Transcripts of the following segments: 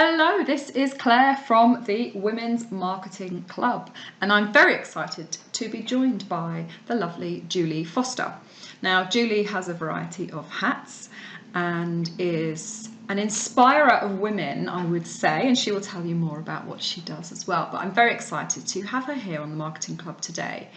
Hello, this is Claire from the Women's Marketing Club, and I'm very excited to be joined by the lovely Julie Foster. Now, Julie has a variety of hats and is an inspirer of women, I would say, and she will tell you more about what she does as well. But I'm very excited to have her here on the Marketing Club today.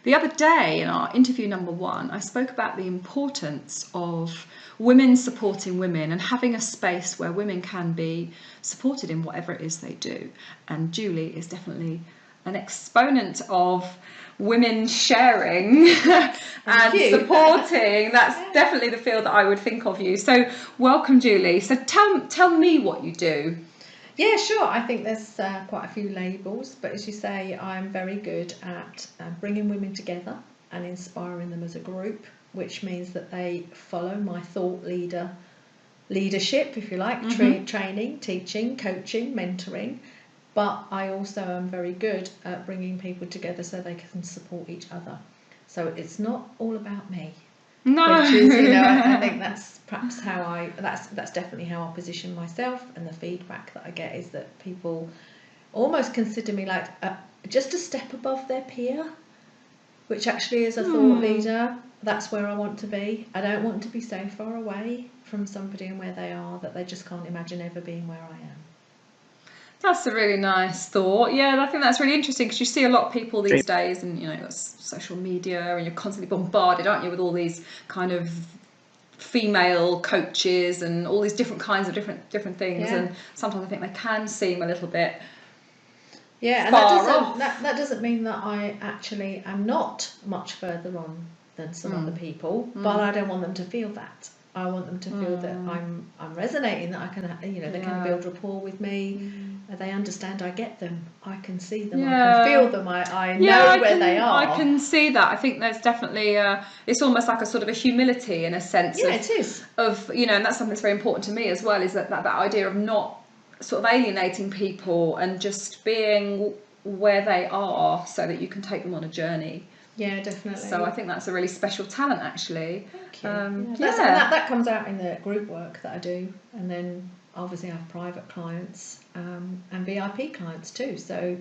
The other day, in our interview number 1, I spoke about the importance of women supporting women and having a space where women can be supported in whatever it is they do. And Julie is definitely an exponent of women sharing and supporting. That's definitely the field that I would think of you. So welcome, Julie. So tell me what you do. Yeah, sure. I think there's quite a few labels, but as you say, I'm very good at bringing women together and inspiring them as a group, which means that they follow my thought leadership, if you like, training, teaching, coaching, mentoring. But I also am very good at bringing people together so they can support each other. So it's not all about me. No. Which is, I think that's perhaps that's definitely how I position myself, and the feedback that I get is that people almost consider me like just a step above their peer, which actually is a thought leader. That's where I want to be. I don't want to be so far away from somebody and where they are that they just can't imagine ever being where I am. That's a really nice thought. Yeah, I think that's really interesting because you see a lot of people these days, and that's social media, and you're constantly bombarded, aren't you, with all these kind of female coaches and all these different kinds of different things. And sometimes I think they can seem a little bit and that doesn't mean that I actually am not much further on than some other people, but I don't want them to feel that. I want them to feel that I'm resonating, that I can, they can build rapport with me. They understand I get them. I can see them. I can feel them. I know where they are. I can see that. I think there's definitely it's almost like a sort of a humility in a sense. Yeah, it is. And that's something that's very important to me as well. Is that idea of not sort of alienating people and just being where they are, so that you can take them on a journey. Yeah, definitely. So I think that's a really special talent, actually. Thank you. That comes out in the group work that I do, and then obviously I have private clients and VIP clients too. So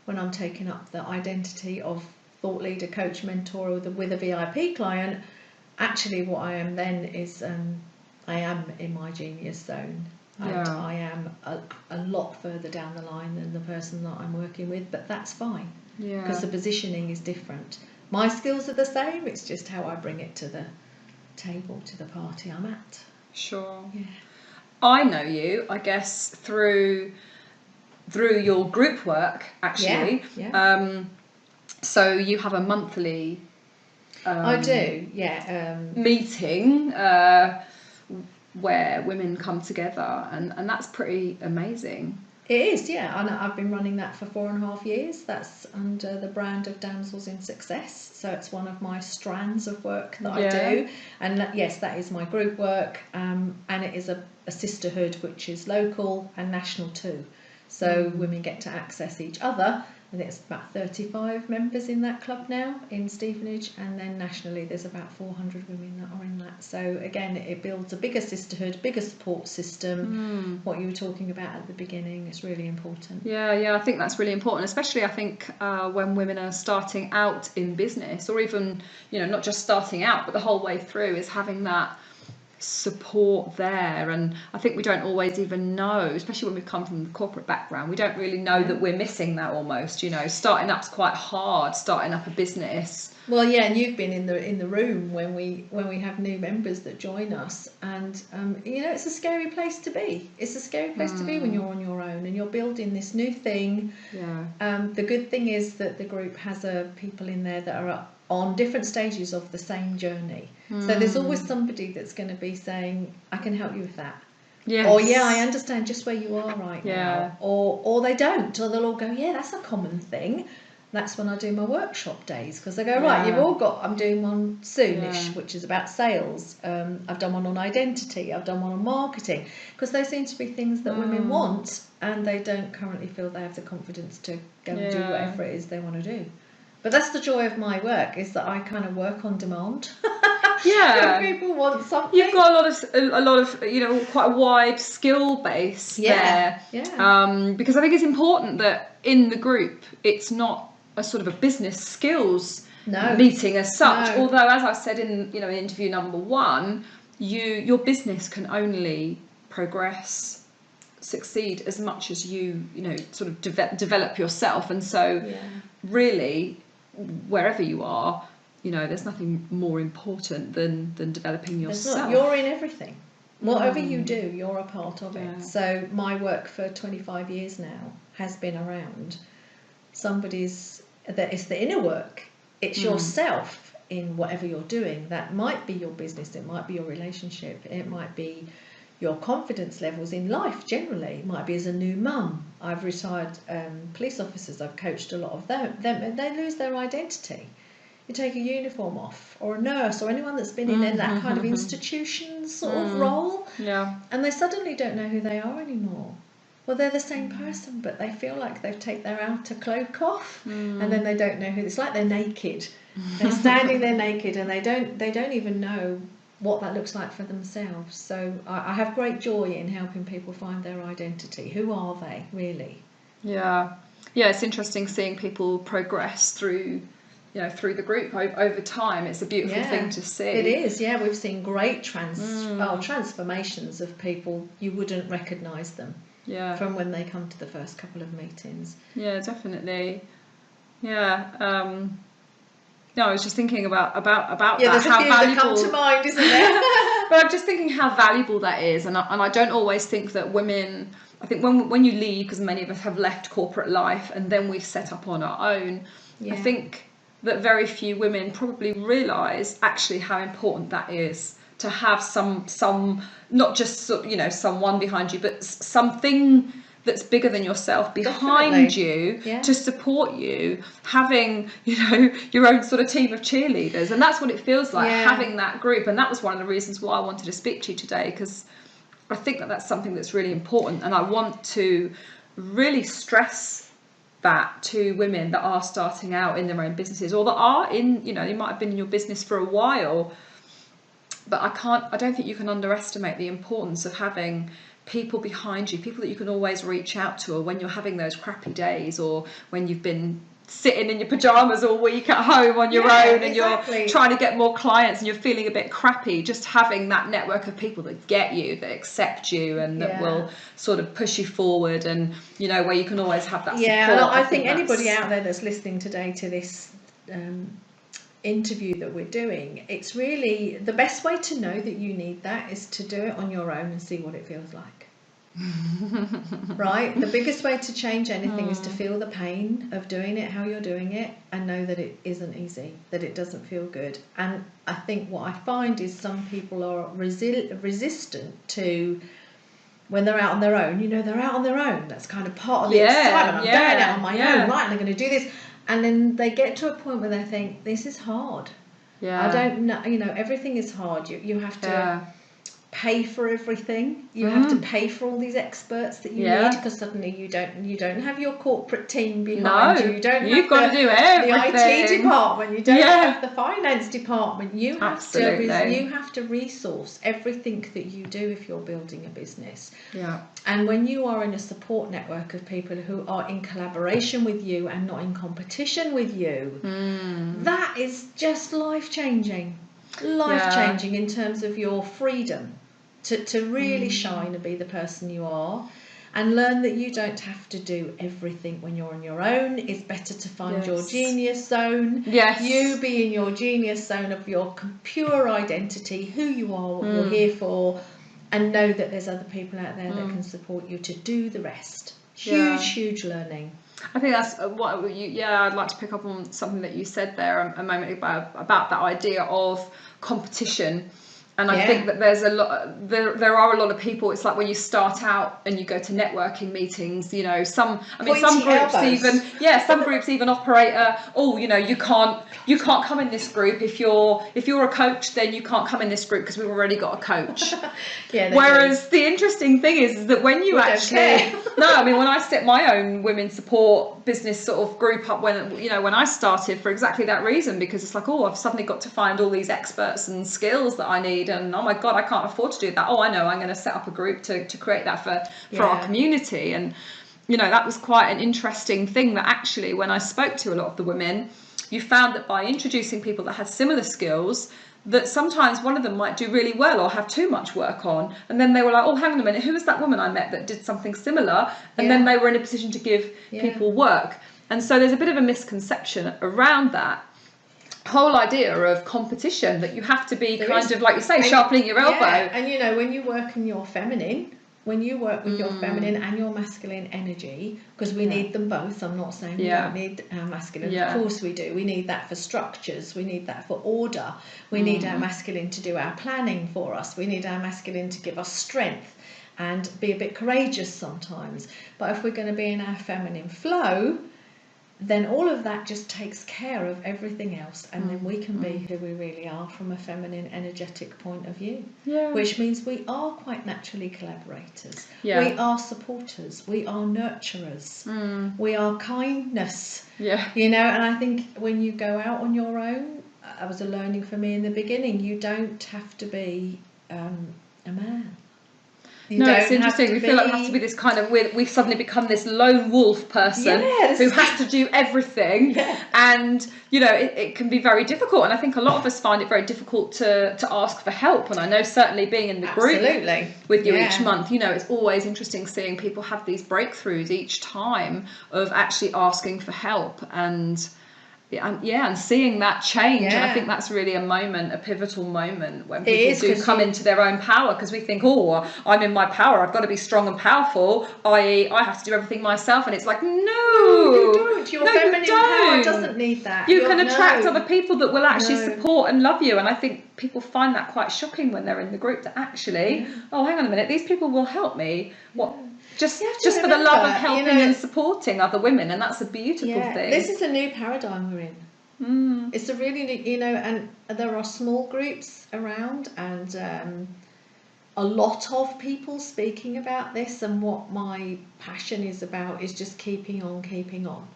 when I'm taking up the identity of thought leader, coach, mentor with a VIP client, actually what I am then is I am in my genius zone. And I am a lot further down the line than the person that I'm working with, but that's fine because the positioning is different. My skills are the same, it's just how I bring it to the table, to the party I'm at. Sure. Yeah. I know you, I guess, through your group work, actually. Yeah. So you have a monthly I do, meeting where women come together, and that's pretty amazing. It is, yeah, and I've been running that for 4.5 years. That's under the brand of Damsels in Success, so it's one of my strands of work that I do. And yes, that is my group work, and it is a sisterhood which is local and national too. So women get to access each other. I think it's about 35 members in that club now in Stevenage, and then nationally there's about 400 women that are in that. So again, it builds a bigger sisterhood, bigger support system. What you were talking about at the beginning is really important. Yeah, I think that's really important, especially I think when women are starting out in business, or even not just starting out but the whole way through, is having that support there. And I think we don't always even know, especially when we've come from the corporate background, we don't really know that we're missing that almost. Starting up's quite hard, starting up a business. Well, yeah, and you've been in the room when we have new members that join us, and it's a scary place to be. It's a scary place to be when you're on your own and you're building this new thing. The good thing is that the group has people in there that are on different stages of the same journey. So there's always somebody that's going to be saying, I can help you with that. Yes. Or I understand just where you are right now. Or they don't, or they'll all go, that's a common thing. That's when I do my workshop days, because they go, right, you've all got, I'm doing one soonish, which is about sales. I've done one on identity, I've done one on marketing, because they seem to be things that women want, and they don't currently feel they have the confidence to go and do whatever it is they want to do. But that's the joy of my work, is that I kind of work on demand. Yeah. People want something. You've got a lot of quite a wide skill base there. Yeah. Because I think it's important that in the group it's not a sort of a business skills meeting as such. No. Although, as I said in interview number 1, your business can only progress, succeed as much as you sort of develop yourself. And so really, wherever you are, there's nothing more important than developing yourself. You're in everything. Whatever you do, you're a part of it. So my work for 25 years now has been around it's the inner work. It's yourself in whatever you're doing. That might be your business, it might be your relationship, it might be your confidence levels in life generally. It might be as a new mum. I've retired police officers, I've coached a lot of them. They lose their identity. You take a uniform off, or a nurse, or anyone that's been in that kind of institution sort of role, and they suddenly don't know who they are anymore. Well, they're the same person, but they feel like they've taken their outer cloak off, and then they don't know who. It's like they're naked. They're standing there naked, and they don't even know what that looks like for themselves. So I have great joy in helping people find their identity. Who are they really? Yeah, it's interesting seeing people progress through the group over time. It's a beautiful thing to see. It is, we've seen great transformations of people. You wouldn't recognise them from when they come to the first couple of meetings. Yeah, definitely. I was just thinking about that. There's a few that come to mind, isn't there? But I'm just thinking how valuable that is, and I don't always think that women. I think when you leave, because many of us have left corporate life and then we've set up on our own. I think that very few women probably realise actually how important that is, to have some not just someone behind you, but something that's bigger than yourself behind you to support you, having your own sort of team of cheerleaders. And that's what it feels like, having that group. And that was one of the reasons why I wanted to speak to you today, because I think that that's something that's really important, and I want to really stress that to women that are starting out in their own businesses, or that are in, you might have been in your business for a while, but I don't think you can underestimate the importance of having people behind you, people that you can always reach out to, or when you're having those crappy days, or when you've been sitting in your pajamas all week at home on your own, and you're trying to get more clients and you're feeling a bit crappy. Just having that network of people that get you, that accept you, and that will sort of push you forward, and where you can always have that support. I think anybody out there that's listening today to this interview that we're doing, it's really the best way to know that you need that is to do it on your own and see what it feels like. Right? The biggest way to change anything is to feel the pain of doing it, how you're doing it, and know that it isn't easy, that it doesn't feel good. And I think what I find is some people are resistant to, when they're out on their own, they're out on their own. That's kind of part of the excitement. I'm going out on my own, right, and I'm going to do this. And then they get to a point where they think, this is hard. I don't know, everything is hard. You have to pay for everything. You have to pay for all these experts that you need, because suddenly you don't have your corporate team behind you. You don't. You've got to do everything. The IT department. You don't have the finance department. You have to resource everything that you do if you're building a business. Yeah. And when you are in a support network of people who are in collaboration with you and not in competition with you, that is just life-changing. Life-changing in terms of your freedom to really shine and be the person you are, and learn that you don't have to do everything when you're on your own. It's better to find your genius zone. You be in your genius zone of your pure identity, who you are, what you're here for, and know that there's other people out there that can support you to do the rest. Huge learning. I think that's what I'd like to pick up on something that you said there a moment ago about that idea of competition. And I think that there's a lot, there are a lot of people, it's like when you start out and you go to networking meetings, you know, some groups even operate you can't come in this group. If you're a coach, then you can't come in this group because we've already got a coach. Whereas the interesting thing is that when you when I set my own women's support business sort of group up when I started, for exactly that reason, because it's like, I've suddenly got to find all these experts and skills that I need, and oh my God, I can't afford to do that. I know, I'm going to set up a group to create that for our community. And that was quite an interesting thing, that actually when I spoke to a lot of the women, you found that by introducing people that had similar skills, that sometimes one of them might do really well or have too much work on, and then they were like, hang on a minute, who was that woman I met that did something similar? And then they were in a position to give people work. And so there's a bit of a misconception around that whole idea of competition, that you have to be like you say, sharpening your elbow. And when you work in your feminine, when you work with your feminine and your masculine energy, because we need them both. I'm not saying we don't need our masculine. Of course we do. We need that for structures. We need that for order. We need our masculine to do our planning for us. We need our masculine to give us strength and be a bit courageous sometimes. But if we're going to be in our feminine flow, then all of that just takes care of everything else, and then we can be who we really are from a feminine energetic point of view, which means we are quite naturally collaborators, we are supporters, we are nurturers, we are kindness, and I think when you go out on your own, that was a learning for me in the beginning, you don't have to be a man. It's interesting. We feel like we have to be this kind of we suddenly become this lone wolf person who has to do everything, and it can be very difficult. And I think a lot of us find it very difficult to ask for help. And I know certainly being in the group with you each month, it's always interesting seeing people have these breakthroughs each time of actually asking for help and seeing that change. And I think that's really a pivotal moment when people do come into their own power, because we think, I'm in my power, I've got to be strong and powerful, i.e. I have to do everything myself, and it's like, no, you don't. Your feminine power doesn't need that. You can attract other people that will actually support and love you. And I think people find that quite shocking when they're in the group, that actually hang on a minute, these people will help me. Just for the love of helping and supporting other women, and that's a beautiful thing. This is a new paradigm we're in. It's a really new, and there are small groups around, and a lot of people speaking about this. And what my passion is about is just keeping on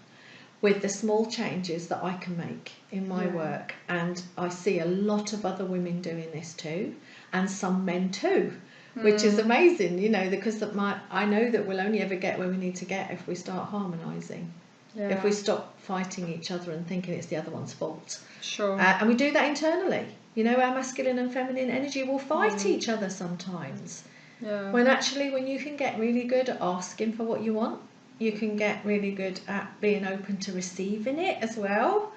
with the small changes that I can make in my work. And I see a lot of other women doing this too, and some men too. Which is amazing, because I know that we'll only ever get where we need to get if we start harmonising. If we stop fighting each other and thinking it's the other one's fault. Sure. And we do that internally. Our masculine and feminine energy will fight each other sometimes. Yeah. When you can get really good at asking for what you want, you can get really good at being open to receiving it as well,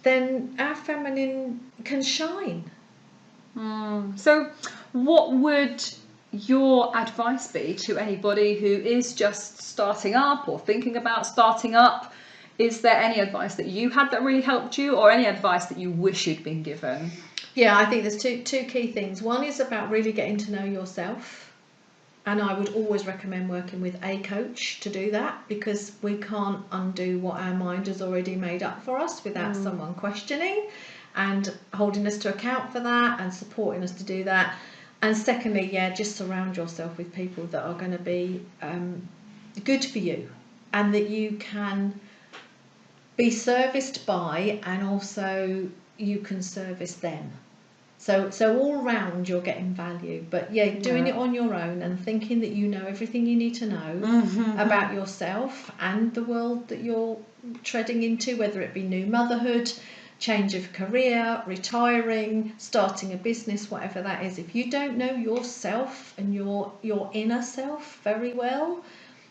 then our feminine can shine. So what would your advice be to anybody who is just starting up or thinking about starting up? Is there any advice that you had that really helped you, or any advice that you wish you'd been given? I think there's two key things. One is about really getting to know yourself, and I would always recommend working with a coach to do that, because we can't undo what our mind has already made up for us without someone questioning and holding us to account for that and supporting us to do that. And secondly, just surround yourself with people that are going to be good for you, and that you can be serviced by, and also you can service them. So all round you're getting value, but doing it on your own and thinking that you know everything you need to know about yourself and the world that you're treading into, whether it be new motherhood, change of career, retiring, starting a business, whatever that is. If you don't know yourself and your inner self very well,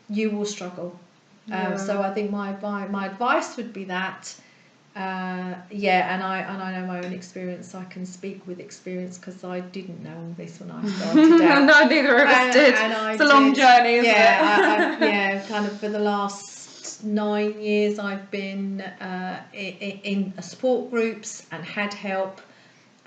you will struggle. So I think my advice would be that. And I know my own experience. I can speak with experience, because I didn't know all this when I started out. No, neither of us did. It's a long journey, isn't it? Kind of for the last 9 years I've been in support groups and had help,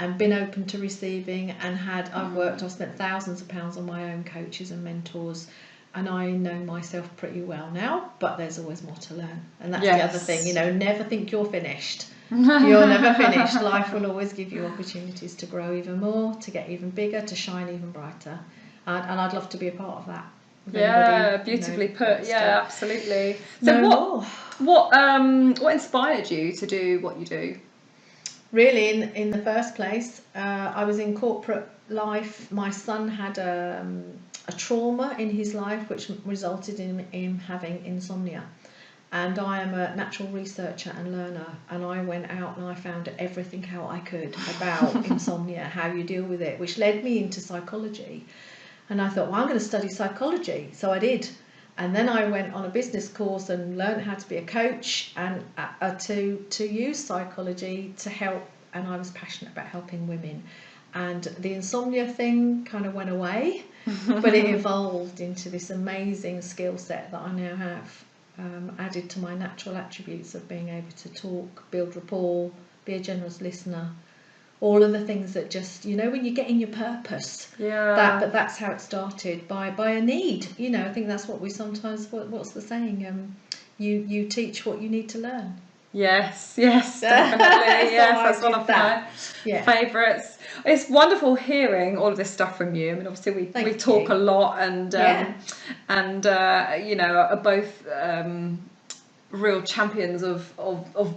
and been open to receiving, and I've spent thousands of pounds on my own coaches and mentors, and I know myself pretty well now, but there's always more to learn. And that's the other thing, you know, never think you're finished. You're never finished. Life will always give you opportunities to grow even more, to get even bigger, to shine even brighter. And I'd love to be a part of that. Yeah, beautifully put. Yeah, absolutely. So what inspired you to do what you do? Really, in the first place, I was in corporate life. My son had a trauma in his life which resulted in him having insomnia. And I am a natural researcher and learner, and I went out and I found everything out I could about insomnia, how you deal with it, which led me into psychology. And I thought, well, I'm going to study psychology. So I did. And then I went on a business course and learned how to be a coach and to use psychology to help. And I was passionate about helping women. And the insomnia thing kind of went away, but it evolved into this amazing skill set that I now have, added to my natural attributes of being able to talk, build rapport, be a generous listener. All of the things that just, you know, when you get in your purpose. Yeah. But that's how it started, by a need. You know, I think that's what we sometimes, what's the saying? You teach what you need to learn. Yes, definitely. Yes, that's one of my favourites. It's wonderful hearing all of this stuff from you. I mean, obviously we talk a lot, and you know, are both real champions of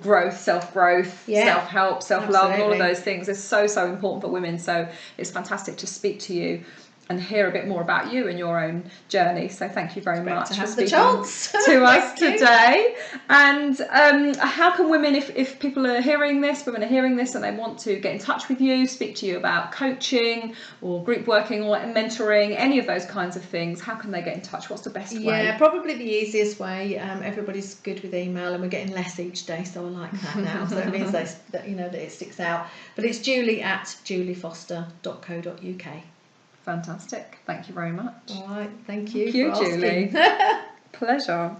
growth, self-growth, self-help, self-love, and all of those things is so important for women. So it's fantastic to speak to you and hear a bit more about you and your own journey. So thank you very much for speaking to us today. And how can women, if people are hearing this, women are hearing this and they want to get in touch with you, speak to you about coaching or group working or mentoring, any of those kinds of things, how can they get in touch? What's the best way? Yeah, probably the easiest way. Everybody's good with email, and we're getting less each day, so I like that now. So it means that you know that it sticks out. But it's julie@juliefoster.co.uk. Fantastic. Thank you very much. All right. Thank you for Julie. Pleasure.